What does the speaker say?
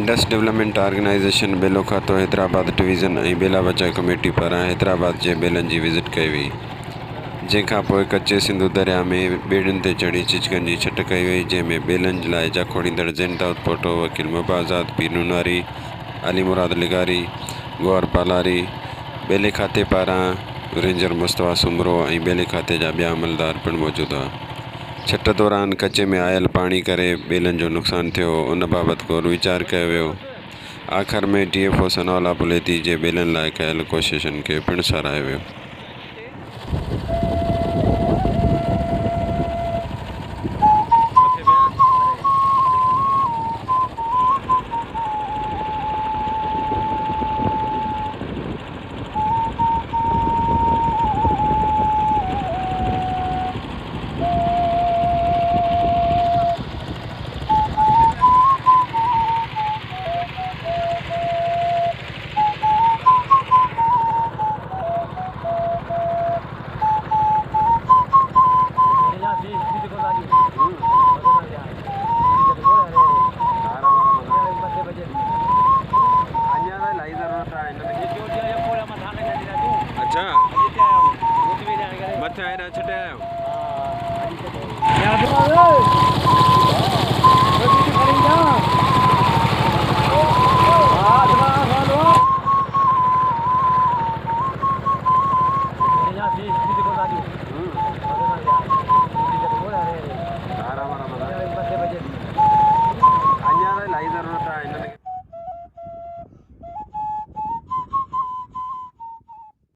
Indus development organisation बेलो खातो Hyderabad division ऐं बेला बचाव कमेटी पारां हैदराबाद जे बेलनि जी विज़िट कई वई, जंहिंखां पोइ कच्चे सिंधु दरिया में ॿेड़ियुनि ते चढ़ी चिचकनि जी छट कई वई, जंहिं में बेलनि लाइ जाखोड़ींदड़ ज़ैन दाऊद पोटो, वकील मुबाज़ात पीर नूनारी, अली मुराद लिगारी, गौहर पालारी, बेले खाते पारां रेंजर मुस्तफ़ा सुमरो ऐं बेले खाते जा ॿिया अमलदार पिणु मौजूदु हुआ। छट दौरान कचे में आयल पाणी करे बेलनि जो नुक़सानु थियो, उन बाबति गौर वीचार कयो वियो। आख़िर में TFO सनाउल्लाह बुलेती जे बेलनि लाइ कयल कोशिशुनि खे पिणु साराहियो वियो। अच्छा मथे आया छटे आयो।